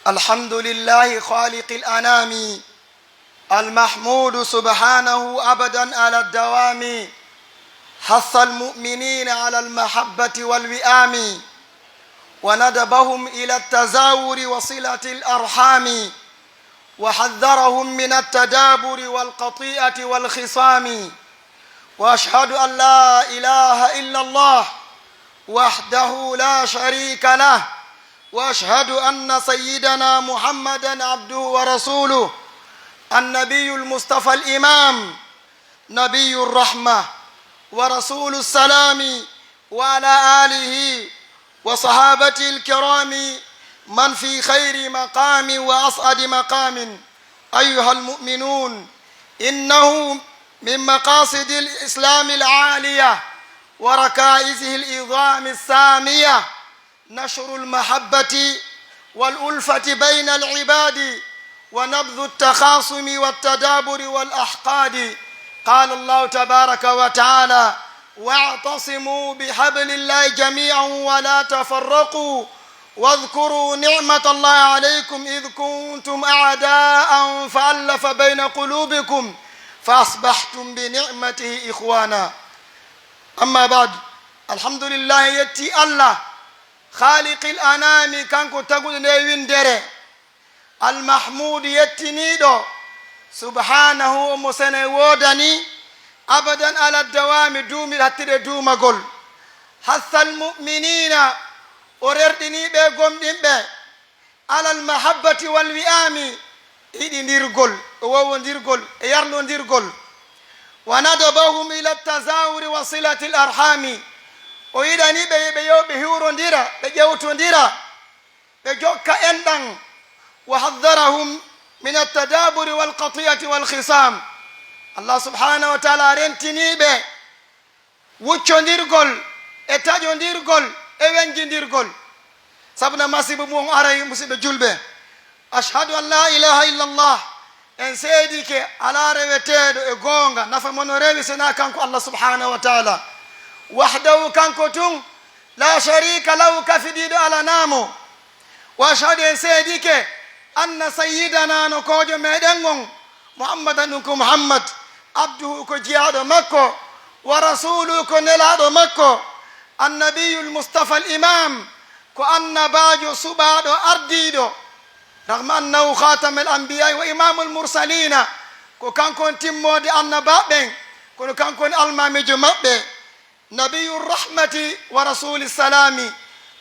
الحمد لله خالق الأنام المحمود سبحانه أبدا على الدوام حث المؤمنين على المحبة والوئام وندبهم إلى التزاور وصلة الأرحام وحذرهم من التدابر والقطيئة والخصام وأشهد أن لا إله إلا الله وحده لا شريك له وأشهد أن سيدنا محمدا عبده ورسوله النبي المصطفى الإمام نبي الرحمة ورسول السلام وعلى آله وصحابته الكرام من في خير مقام وأسعد مقام. أيها المؤمنون، إنه من مقاصد الإسلام العالية وركائزه العظام السامية نشر المحبة والألفة بين العباد ونبذ التخاصم والتدابر والأحقاد. قال الله تبارك وتعالى: واعتصموا بحبل الله جميعا ولا تفرقوا واذكروا نعمة الله عليكم إذ كنتم أعداء فألف بين قلوبكم فأصبحتم بنعمته إخوانا. أما بعد، الحمد لله يتي الله خالق الأنام كانكو تقول نيوين دره المحمود يتنيدو سبحانه ومسنى ودني أبدا على الدوام دومي هتر دوما قل حث المؤمنين أردني بقوم دمبه على المحبة والوئام إذن ديرقل ووون ديرقل يرلون ديرقل وندبهم إلى التزاور وصلة الأرحام وإذن بيورون ديرا بيوتون ديرا بجوك أندن وحذرهم من التدابر والقطيئة والخصام. الله سبحانه وتعالى رنتني به وچون ديرقل اتاجون ديرقل ايوانجين ديرقل سابنا ماسيب مون أراي مسيب جلبه. أشهد أن لا إله إلا الله en seedi ke ala reweteɗo e goonga nafa mono rewi sena kanko Allah subhanahu wa taala wahdahu kanko tun la sharika lahu kafiɗiɗo ala naamo. wa ashhadu en seedi ke anna sayyidana no kojo meɗen on muhammadan ɗum ko muhammad abduhu ko jiyaɗo makko wa rasuluhu ko nelaɗo makko annabiyul mustafa al imam ko annabajo suɓaɗo ardiɗo رغم أنه خاتم الأنبياء وإمام المرسلين كو كان كون تيمودي النبابين كو كان كون المامي جمابي نبي الرحمة ورسول السلام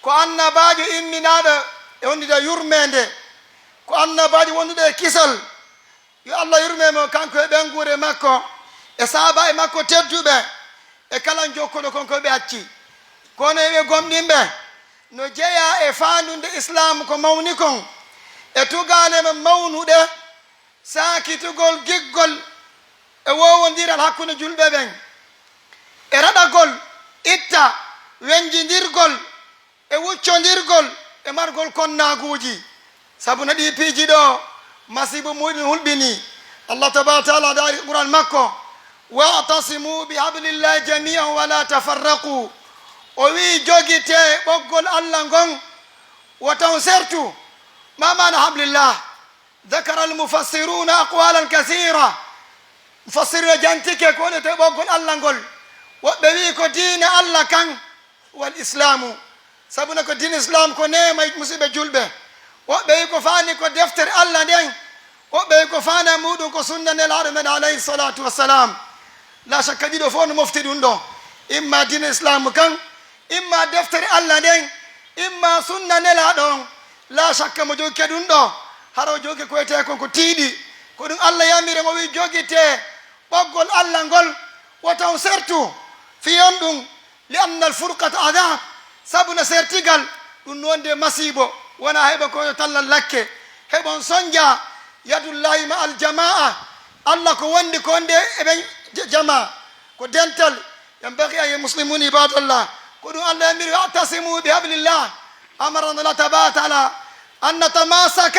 كو النباجو إني نادا يوندي دا يرمند كو النباجو وندي دا كيسل يو الله يرمي كان كو بنغوري مكو إسابة مكو تردوبة إكالان جوكو كون كو بياتي كون يوي غومديمبه نو جيا إفاندون دا إسلام كو مونيكون e tuganema mawnude sakitugol giggol e wowodiral hakkude julɓe ɓen e raɗagol itta wenjidirgol e wuccodirgol e margol konnaguji sabu no ɗi piiji ɗo masibo muɗum hulɓini. allah tabaraka taala daari qouran makko wa'tasimu bihablillahi jami'an wala tafarraqu o wi jogite ɓoggol allah ngon wotaw sertu. ما معنى حبل الله؟ ذكر المفسرون أقوالا كثيرة. مفسرون جانتك يكون تبقى الله نقول وبيكو دين الله كان والإسلام سبنا كو دين الإسلام كو نيمة مصيبة جلبة وبيكو فاني كو دفتر الله دين وبيكو فانا مودو كو سنة العرمين عليه الصلاة والسلام. لا شك جدو فون مفتدون دو إما دين الإسلام كان إما دفتر الله دين إما سنة العرمين. لا شك mo jogi kedun ɗo haro jogi koyete konko tiiɗi ko ɗum allah yamire mo wi jogite ɓoggol allah ngol wotaw sertu fiyon ɗum li anna al furqata adab sabuna sertigal ɗum nonde masibo wona heɓa koyo tallal lakke heɓon sonja yadullahi ma al jamaa allah ko wondi ko nde eɓen jama ko dental yambagi aye muslimun ibadallah ko ɗum allah yamiri wa'tasimu bihablillah أمرنا الله تبارك وتعالى أن نتماسك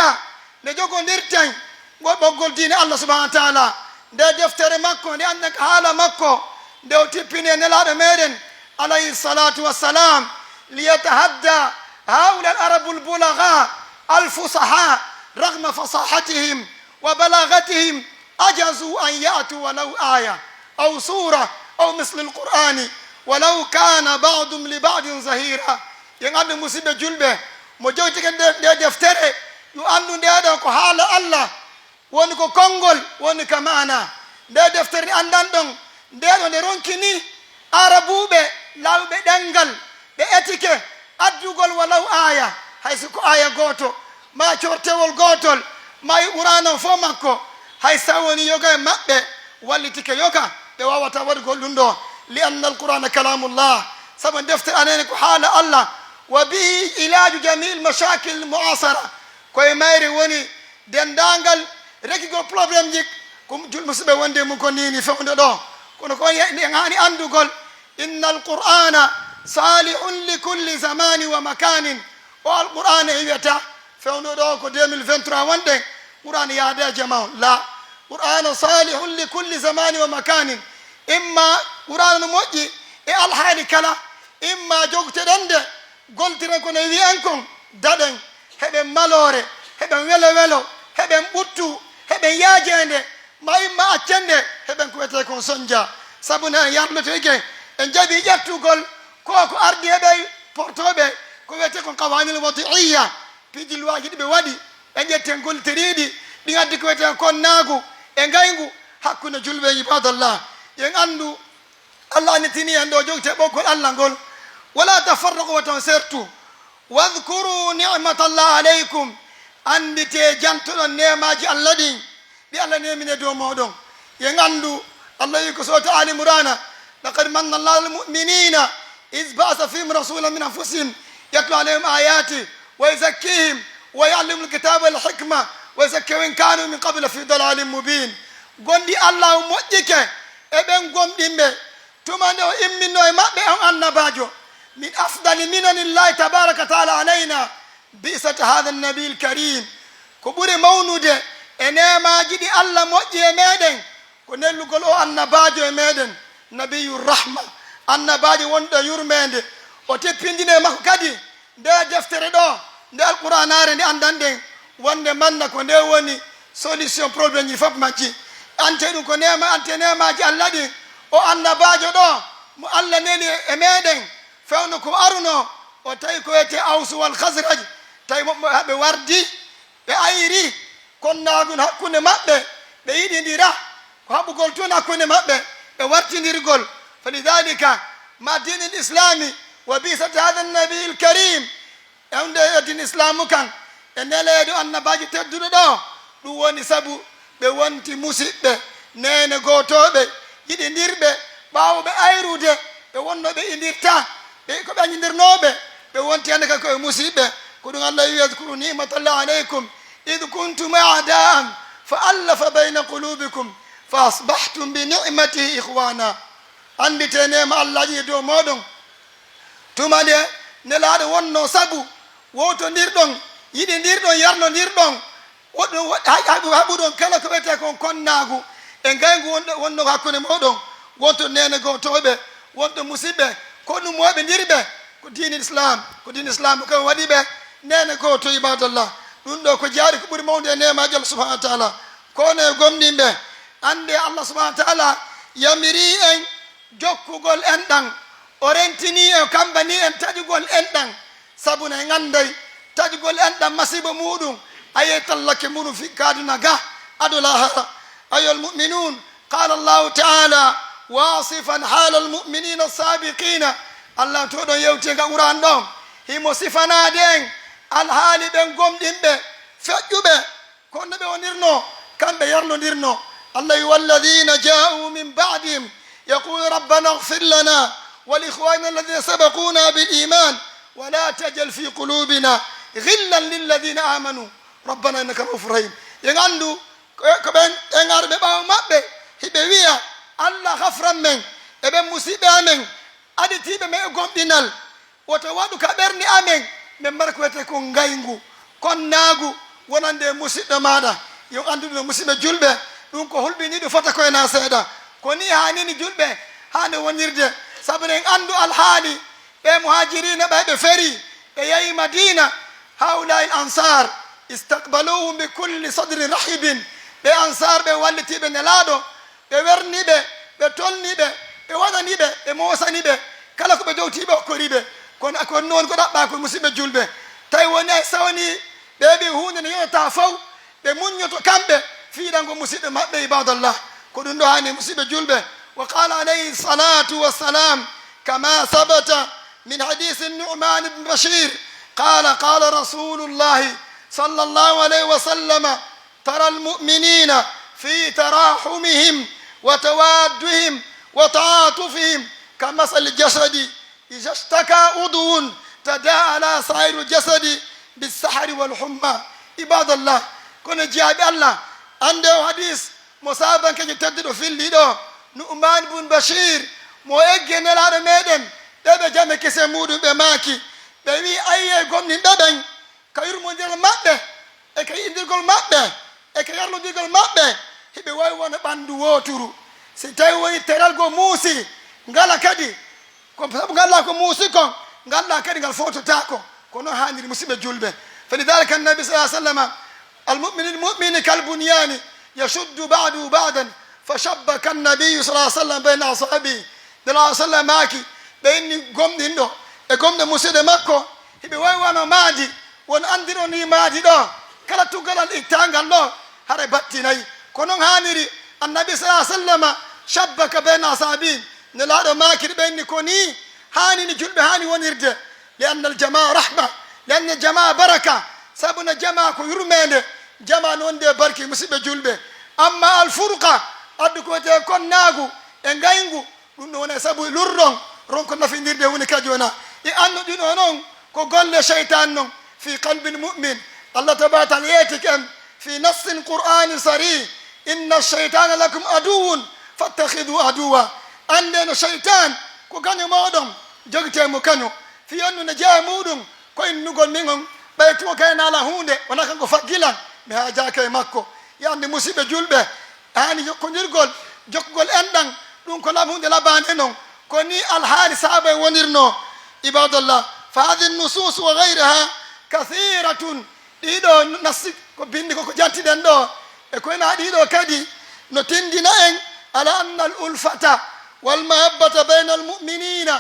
نجوكو نرتين وبقول دين الله سبحانه وتعالى ده دفتر مكو لأنك حال مكو ده تبيني نلاد ميرن عليه الصلاة والسلام ليتهدى هؤلاء العرب البلغاء الفصحاء رغم فصاحتهم وبلاغتهم أجزوا أن يأتوا ولو آية أو سورة أو مثل القرآن ولو كان بعضهم لبعض ظهيرا. يغني مصيبة جلبة مجوتك دفتر يؤمن ده ko haala Allah woni ko kongol woni ka maana nde deftere ni andan ɗon ndeɗo nde ronkini arabuɓe lawɓe ɗengal ɓe etike addugol walaw aya hayso ko aya goto ma cortewol gotol ma qur'ana fo makko hay sa woni yoga e maɓɓe wallitike yoga ɓe wawata waɗgol ɗum ɗo li anna alqur'ana kalamullah saabu deftere anene ko haala Allah wa bihi ilaju jami lmashakil muasara koye mayre woni dendangal rekigol probléme ji ko musidɓe wonde mum ko nini fewde ɗo kono ko hani andugol inna alqur'ana salihun li kulli zamani wa makanin o alqur'ana e wiyata fewdo ɗo ko 2023 wonɗen qur'ana yaade e jama la qur'ana salihun li kulli zamani wa makanin imma qur'ana no moƴƴi e alhaali kala imma jogteɗen nde goltiren kono wiyen kon daɗen heɓen malore heɓen welo welo heɓen ɓuttu heɓen yaajende ma imma accende heɓen ko wiyete kon sonja sabu ne en yarloto ike en jaɓi ƴettugol ko ardi heɓe portoɓe ko wiyete kon qawanil wadi'iyya piiji luwaji ɗi ɓe waɗi ɓe ƴetten golteriɗi ɗi addi ko wiyete kon naagu e ngaygu hakkude julɓe ibadallah yen andu Allah annitini en ɗo jogte ɓoggol Allah ngol wala tafarraqu wa tan sertu wadhkuru ni'matallah aleykum andite jantoɗon nemaji Allah ɗin ɗi Allah nemine dow moɗon yen andu Allah wi ko sota ali murana laqad manna Allah almu'minina iz ba'atha fihim rasulan min anfusihim yatlu alayhim ayati wa yuzakkihim wa yu'allimuhum alkitaba wal hikma wa yuzakkihim in kanu min qabla fi dalalin mubin gondi Allah moƴƴike e ɓen gomɗinɓe tuma nde o imminno e maɓɓe on annabajo min afdali minanillahi tabaraka taala alayna bi'sata hadha annabi alkarim ko ɓuri mawnude e nemaji ɗi Allah moƴƴi e meɗen ko nellugol o annabajo e meɗen nabiyu rahma annabajo wonɗo yurmede o teppindine makko kadi nde deftere ɗo nde alqouranare nde andanɗen wonde manna ko nde woni solution probléme ji fof majji ante ɗum ko ante nemaji Allah ɗi o annabajo ɗo mo Allah neli e meɗen fewno ko aruno o tawi ko wiyete awsu wal khasraj tawi ɓe wardi ɓe ayri konnaɗum hakkude maɓɓe ɓe yiɗidira ko haɓugol toon hakkude maɓɓe ɓe wartidirgol falidalika ma dine l islami wa bisat hada nabi l karim ewde e dine islamu kan e neleede annabaji tedduɗo ɗo ɗum woni saabu ɓe wonti musidɓe nene gotoɓe yiɗidirɓe ɓawɓe ayrude ɓe wonnoɓe indirta ɓe ko ɓe añidirnoɓe ɓe wonti hande kadi koye musidɓe ko ɗum Allah wi wadkuru ni'matallah aleykum id kuntum a'da'an fa allafa bayna qulubikum fa asbahtum bi ni'matihi ihwana andite nema Allah ji dow moɗon tuma nde nelaɗo wonno saabu wotodirɗon yiɗidirɗon yarnodirɗon woɗɗon haɓuɗon kala ko wiyete kon konnagu e ngaygu wonno hakkude moɗon wonto nene gotoɓe wonto musidɓe ko ɗum moɓe dirɓe ko dine islam kam waɗi ɓe nene goto ibadallah ɗum ɗo ko jaari ko ɓuuri mawde e nemaji Allah subahanahu wa taala kono e gomɗinɓe ande Allah subahanahu wa taala yamiri en jokkugol enɗan o rentini en kambani en taƴugol enɗan sabu ne ganday taƴugol enɗan masiba muɗum aye tallake muɗum fi kaduna ga ado lahara ayol muminun qala Allahu taala wasifan hala almuminina sabiqina Allah to ɗon yewtega ɓuran ɗon himo sifanade en alhaali ɓen gomɗinɓe feƴƴuɓe konno ɓe wonirno kamɓe yarnodirno Allah wi walladina ja'u min ba'dihim yaqulu rabbana ighfir lana wa li ikhwanina alladhina sabaquna bil iman wa la tajal fi qulubina ghillan lil ladina amanu rabbana innaka ra'ufur rahim yen andu ko ɓen en arɓe ɓawo maɓɓe hiɓe wiya Allah hafran men eɓen musidɓe amen aɗitiɓe men e gomɗinal woto waɗu ka ɓerni amen min mbar ko wiyete ko ngaygu konnagu wonande e musidɗo maɗa yo anduɗo musidɓe julɓe ɗum ko hulɓiniɗo fota koyena seeɗa ko ni hanini julɓe hande wonirde saabu en andu alhaali ɓe muhajirina ɓe ɓe feri ɓe yeehi madina haula il ansar استقبلوهم بكل صدر رحب بأنصار بوالتي بنلادو بورني بتولني بوضني بموسني kala ko be dowtibe okkoribe kono akon non ko dabba ko musibe julbe tay woni sawni be hunde ne yota faw be munyoto kambe fiidango musibe mabbe ibadallah ko dum do hani musibe julbe wa qala alayhi salatu wassalam kama sabata min hadith an-nu'man ibn bashir qala rasulullah sallallahu alayhi wa sallam tara al-mu'minina fi tarahumihim wa tawaddihim wa ta'atufihim كمثل الجسد إذا اشتكى عضو تداعى على سائر الجسد بالسحر والحمى عباد الله كن جاب الله عنده حديث مصابا كي تدر في الليل نعمان بن بشير مو يجن العالمين دابا جامع كسمود بماكي بمي أي قوم ندبن كير مدير مبه كي يدير قول مبه كي يرلو دير قول مبه هبي واي وانا باندو ووترو سيتاي واي ترال قو موسي ngala kadi ko ngala ko musiko ngala kadi ngal foto tako kono haniri musibe julbe فلذلك النبي صلى الله عليه وسلم المؤمن كالبنيان يشد بعضه بعضا فشبك النبي صلى الله عليه وسلم بين اصحابه صلى الله عليه وسلم ماكي بين غومدي ندو e gomde musede makko hibe way wano maadi won andiro ni maadi do kala tugalal ittangal do hare battinay kono haniri annabi sallallahu alaihi wasallam shabbaka bayna ashabin نلادو ماكر بين كوني هاني نجلب هاني ونرد لأن الجماعة رحمة لأن الجماعة بركة سابنا جماعة يرمين جماعة نوندي بركة مصيبة جلبة أما الفرقة أدكو تكون ناغو إنغاينغو نونا سابو لورون رون كنا في نرد ونكاجونا يأنو دينونون كو قول شيطان في قلب المؤمن الله تبارك وتعالى في نص القرآن صريح إن الشيطان لكم عدو فاتخذوا عدوا عندنا شيطان كو كانوا مودم جوجتي مو كانوا في انو نجا مودم كو نغول ميغون بيتو كاين على هونده وانا كان فاغيلا ما جاكاي ماكو يعني مصيبه جولبه اني كو نيرغول جوكغول اندان دون كو لا هونده لا باندنو كو ني الحال صحابه ونيرنو عباد الله فهذه النصوص وغيرها كثيره ديدو نسك كو بيندي كو جانتي دن دو e ko na dido kadi no tindina en ala anna al ulfata والمحبة بين المؤمنين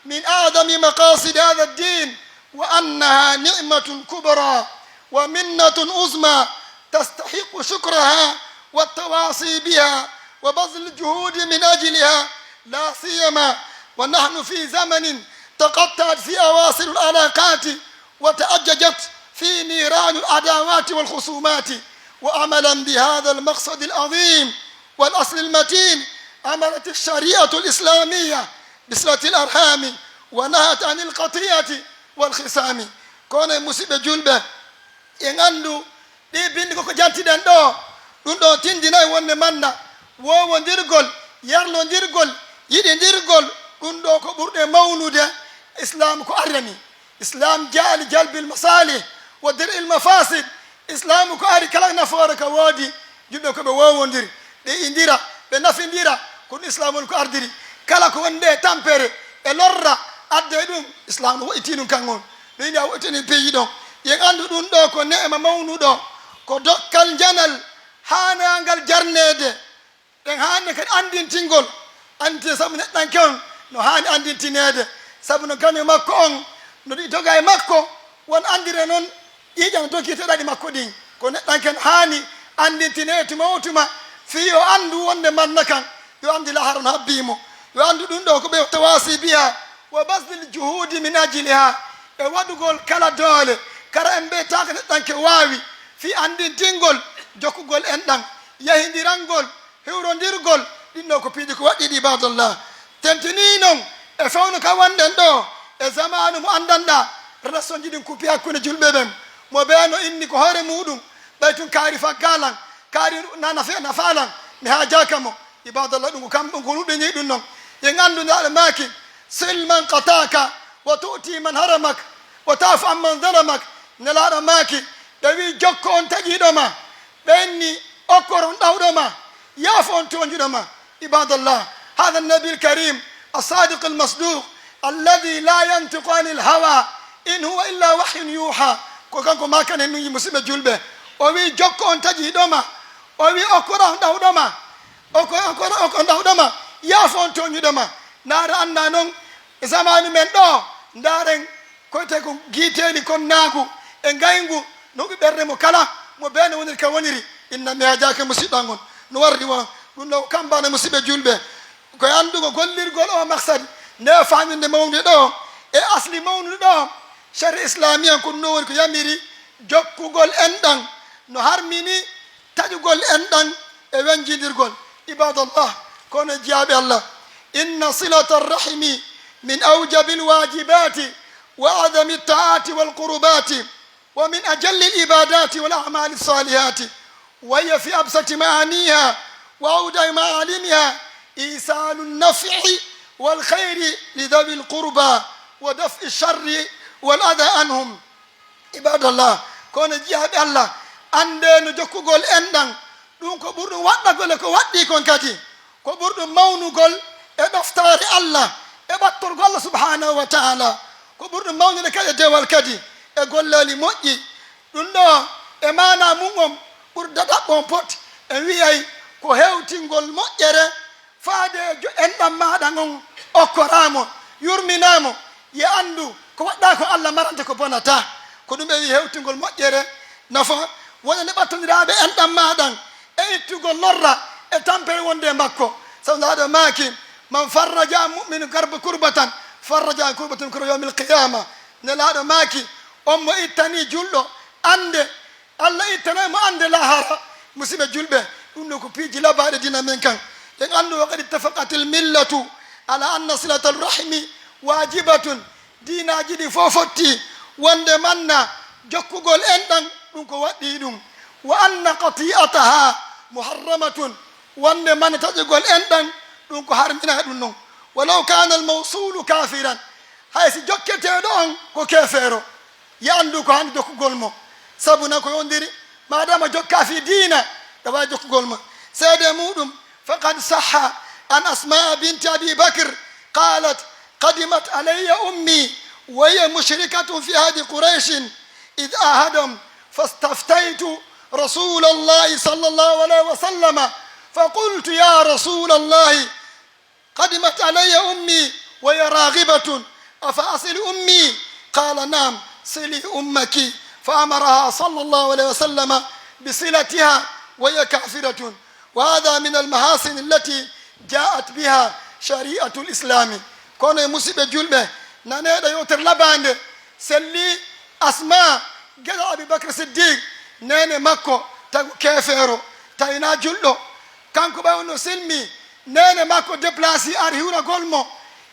من أعظم مقاصد هذا الدين وأنها نعمة كبرى ومنة عظمى تستحق شكرها والتواصي بها وبذل الجهود من أجلها لا سيما ونحن في زمن تقطعت في أواصر العلاقات وتأججت في نيران العداوات والخصومات وعملا بهذا المقصد العظيم والأصل المتين أمرت الشريعة الإسلامية بصلة الأرحام ونهت عن القطيعة والخصام كون مصيبة جلبة ينغندو دي بيندي كو جانتي دان دو تندينا ون مانا وو نديرغول يارلو نديرغول يدي نديرغول دو كو بurde مولود اسلام كو ارني اسلام جال جلب المصالح ودرء المفاسد اسلام كو اري كلا نفورك وادي جيبو كو وو ندير دي انديرا بنافنديرا كون اسلام كو اردري كلا كو وندي تامبيري e lorra adde dum islam no itinu kangon be nya woteni peyi don ye andu dum do ko neema mawnudo ko dokkal janal hana ngal jarnede den hanne kadi andintingol ante sabu neddan kon no hani andintinede sabu no kanu makko on no di doga e makko won andire non yijam doki to dadi makko din ko neddan ken hani andintinede mawtuma fiyo andu wonde mannakan yo andi la harun habbimo وأن دندوك بتواصي بها وبذل الجهود من أجلها وادغول كلا دول كرم بيتاك نتانك واوي في أندين تنغول جوكوغول اندان يهنديرانغول هيرونديرغول دندوك بيديك وادي بعض الله تنتنينون افونك واندن دو زمان مو انداندا رسون جيدين كوبيا كون جولبيبم مو بيانو اني كو هوري مودوم بيتون كاري فغالان كاري نانا فينا فالان مهاجاكمو عباد الله دو كام غولو بني دون ينغاندو نال ماكي سلمان قطاك وتؤتي من هرمك وتعف عن من ظلمك نلا ماكي دوي جوكو انت جيدما بيني اكور داودما يافون تونجدما عباد الله هذا النبي الكريم الصادق المصدوق الذي لا ينطق عن الهوى ان هو الا وحي يوحى ko kanko makane nuyi musidɓe julɓe o wi jokko on taƴiɗo ma o wi okkora on ɗawɗo ma oko ɗawɗo ma yaafo on toñuɗo ma naare anda noon e zamanu men ɗo ndaren koyte ko guiteɗi kon naagu e gaygu no ɓi ɓerde mo kala mo bene woniri ka woniri inna mi hajake musidɗo gon no wardi won ɗum ɗo kambane musidɓe julɓe koye andugo gollirgol o maksadi nde faminde mawde ɗo e asli mawnude ɗo chari islamien ko ɗum ɗo woni ko yamiri jokkugol enɗan no harmini taƴugol enɗan e wenjidirgol ibadallah kono jeyaɓe allah inna silata arrahimi min awjabi alwajibati wa adami altaati walqurbati wa min ajalli alibadati walamali alsalihati وهي في أبسط معانيها وأودع معالمها إيصال النفع والخير لذوي القربى ودفع الشر والأذى عنهم عباد الله كون جهاد الله أندن جوكوغول أندن دون كو بوردو واتنغول كو واتدي كون كاتي كو بوردو ماونوغول e ɗoftaare allah e ɓattorgo allah subhanahu wa taala ko ɓurɗo mawnude kadi e dewal kadi e gollali moƴƴi ɗum ɗo e mana mum on ɓurda ɗaɓɓon pot e wiyay ko hewtingol moƴƴere faade enɗam maɗa on okkoramo yurminamo ye andu ko waɗɗa ko allah marante ko bonata ko ɗum ɓe wi hewtingol moƴƴere nafa wonande ɓattodiraɓe enɗam maɗan e ittugol lorra e tampere wonde makko sabu aɗa maaki man farraja muminu garba kurbatan farraja kurbatan koro yawmil qiyama nelaɗo maaki on mo ittani julɗo ande allah ittanaymo ande lahara musidɓe julɓe ɗum ɗo ko piiji labaɗe dina men kan en andu wa qad ittafaqat al millatu ala anna silata alrahimi wajibatun dinaji ɗi fof fotti wonde manna jokkugol enɗan ɗum ko waɗɗi ɗum wa anna qati'ataha muharramatun wonde manna taƴugol enɗan ɗum ko harmina ɗum noon walaw kana almawsulu kafiran haysi jokketeɗo on ko kefeero ya andu ko hande jokkugol mo sabu nan ko yondiri madama jokka fi dina ɗa wawi jokkugol ma seede muɗum faqad sahha an asmaa binti abi bakr qalat qadimat alayya ummi wa hiya mushrikatun fi hadi qurayshin id ahadahum fastaftaytu rasul allahi sall allahu alayhi wa sallama فقلت يا رسول الله قدمت علي أمي وهي راغبة أفأصل أمي قال نعم صلي أمك فأمرها صلى الله عليه وسلم بصلتها وهي كافرة وهذا من المحاسن التي جاءت بها شريعة الإسلام كون مصيبة جلبة نانا يوتر لباند سلي أسماء قال أبي بكر الصديق نانا مكو كافر تاينا جلو kanko ɓay onno silmi nene makko déplacé ari hiwragol mo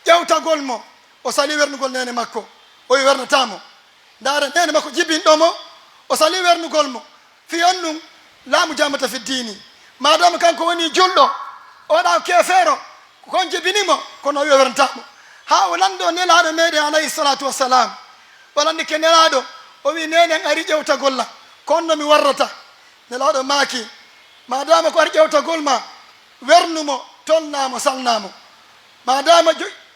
ƴewtagol mo o sali wernugol nene makko o wi wernatamo ndaara nene makko jibinɗo mo o sali wernugol mo fiyon ɗum laamu jamata fi dini madama kanko woni julɗo oɗa kefeero kon jibinimo kono o wi wernatamo ha o lando nelaɗo meɗen alayhi salatu wassalam o landi ke nelaɗo o wi nenen ari ƴewtagolla konno mi warrata nelaɗo maaki madama ko ari ƴewtagol ma wernumo tolnamo salnamo madama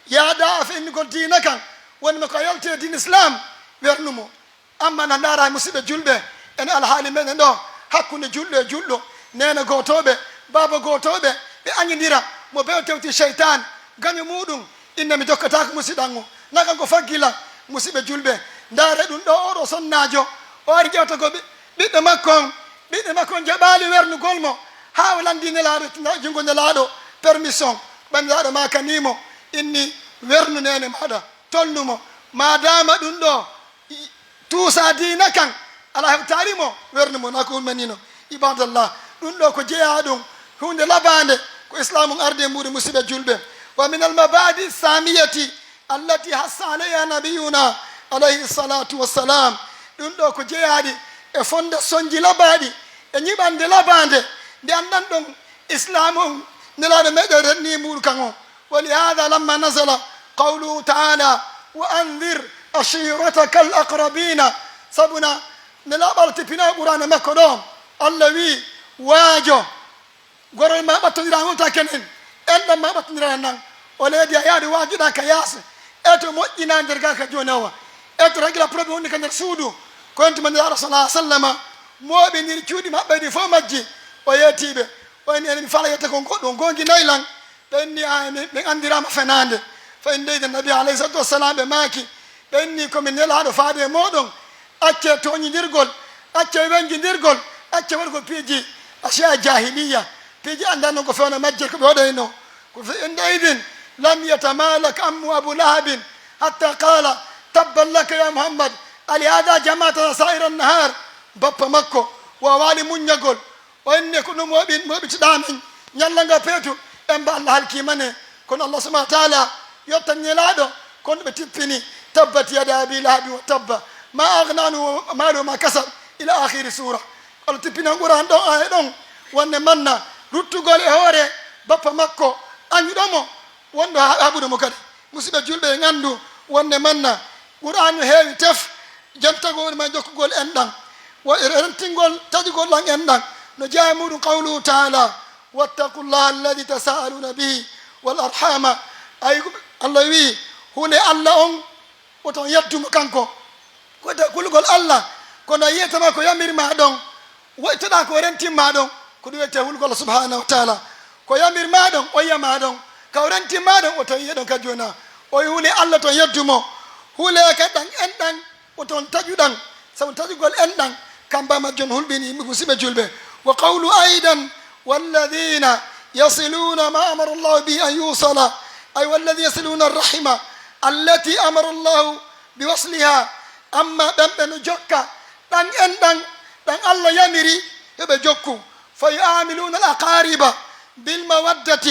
yaada fennugol diina kan wonima ko yalte din islam wernumo amma na ndaara musidɓe julɓe en alhaali meɗen ɗo hakkude julɗo e julɗo nene gotoɓe baba gotoɓe ɓe añidira mo bew tewti cheytan gaño muɗum inne mi jokkatako musidɗan o nakan ko faggila musidɓe julɓe ndaare ɗum ɗo oɗo sonnajo o ari ƴewtago ɓiɗɗo makko jaɓali wernugol mo ha o landi nelaɗo jungo nelaɗo permission ɓanniraɗo ma kanimo inni wernu nene maɗa tolnumo madama ɗum ɗo tuusa dina kan ala hewtarimo wernumo nako hulmanino ibadallah ɗum ɗo ko jeeya ɗum hunde labade ko islamu arde muɗum musidɓe julɓe wa min almabadi samiyati allati hassa alayha nabiyuna alayhi salatu wassalam ɗum ɗo ko jeeyaɗi e fonde soñji labaɗi e ñiɓande labade nde andan ɗon islamu nelaɗo meɗen renni muɗum kan o ولهذا لما نزل قوله تعالى وأنذر عشيرتك الأقربين سبنا نلابر تبنا قرآن مكدوم الذي واجو قرآن ما بتنيران تكنين إن ما بتنيران ولدي يا واجو ذاك ياس أتو مؤمنا درجك جونوا أتو رجل بروبي هوني كان سودو كنت من رسول الله صلى الله عليه وسلم مو بنير كودي ما بدي فو مجي وياتيبه وين يعني فلا يتكون غونغي نايلان بني من اندرام فناند فإن النبي عليه الصلاة والسلام بماكي بني كمن يلعب فادي مودون أكي توني ديرغول أكي وينجي ديرغول أكي ورغو بيجي أشياء جاهلية بيجي عندنا كفانا مجر كبودينو عندئذ لم يتمالك أم أبو لهب حتى قال تبا لك يا محمد ألهذا جمعت سائر النهار بابا مكو ووالي من يقول وإن يكون موبين تدامين نيالنغا بيتو أمبا الله الكيماني كون الله سبحانه وتعالى يتنيلادو كون بتبني تبت يدا أبي لهب وتب ما أغنى عنه ماله ما كسب إلى آخر سورة قال تبني القرآن دون آية دون وأن منا رتو قول هوري بابا مكو أني دومو وأن أبو دمو كده مصيبة جلبة ينندو وأن منا قرآن هاي تف جنتا قول ما جوك قول أندان وإرنتين قول تاجي قول لان أندان نجاي مود قوله تعالى واتقوا الله الذي تساءلون به والأرحام أي الله وي هنا الله وتون يدوم كانكو كودا كل قول الله كنا يتما كو يمير ما دون ويتدا كو رنتي ما دون كدو يتهول قول سبحانه وتعالى كو يمير ما دون ويا ما دون كو رنتي ما دون وتون يدون كجونا ويولي الله تون يدوم هولا كدان اندان وتون تجودان سو تجول اندان كامبا ما جون هولبيني مصيبه جولبه وقول ايضا والذين يصلون ما امر الله به ان يوصل اي والذي يصلون الرحمه التي امر الله بوصلها اما دمبن جوكا دان اندان دان الله يمري يبه جوكو فيعاملون الاقارب بالموده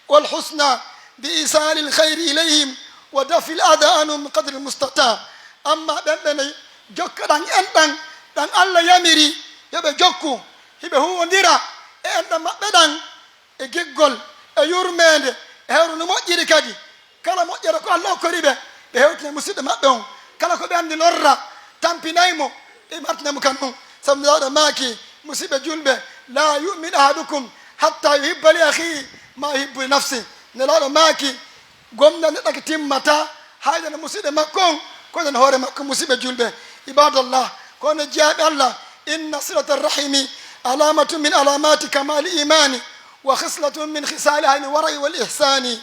والحسنى بايصال الخير اليهم ودفع الأذى عنهم قدر المستطاع أما دمنا جوك دان أندان دان الله يمري يبقى جوكو يبقى هو نديرا عندما بدان يجيغول يورمند هيرو نموجي كادي كلا موجي كو الله كريبه بهوتنا مسيده مابون كلا كو بياندي لورا تامبينايمو مارتنا مكانو سمدا ماكي مصيبه جولبه لا يؤمن احدكم حتى يحب لاخيه ما يحب لنفسه نلا ماكي gomna ne daga timmata hayda na muside makko ko den hore makko musibe julbe ibadallah ko ne jaabi allah inna silatar rahimi alamatu min alamati kamal imani wa khislatun min khisaliha al-wara'i wal ihsani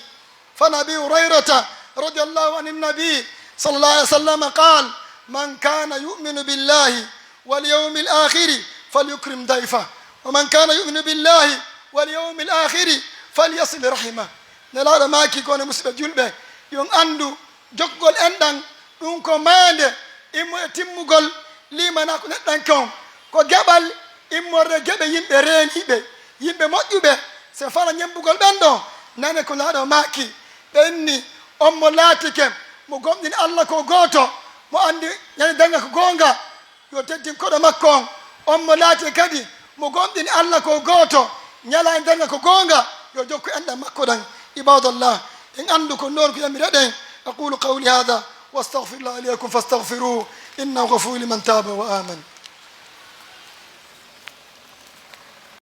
fa nabi hurairah radiyallahu anhu nabi sallallahu alaihi wasallam qala man kana yu'minu billahi wal yawmil akhir falyukrim dayfa wa man kana yu'minu billahi wal yawmil akhir falyasil rahimah nelaɗo maaki kono musidɓe julɓe yon anndu jokkugol enɗan ɗum ko maande immo e timmugol limana ko neɗɗan kon ko geɓal immorde geɓe yimɓe reeniɓe yimɓe moƴƴuɓe se fala ñembugol ɓen ɗo nane ko laaɗo maaki ɓenni on mo laatike mo gomɗini allah ko gooto mo anndi yani danga ko goonga yo teddin koɗo makko on on mo laati kadi mo gomɗini allah ko gooto ñala e danga ko goonga yo jokku enɗan makko ɗan عباد الله إن عندكم نور كي أميردين أقول قولي هذا واستغفر الله لكم فاستغفروه إنه غفور لمن تاب وآمن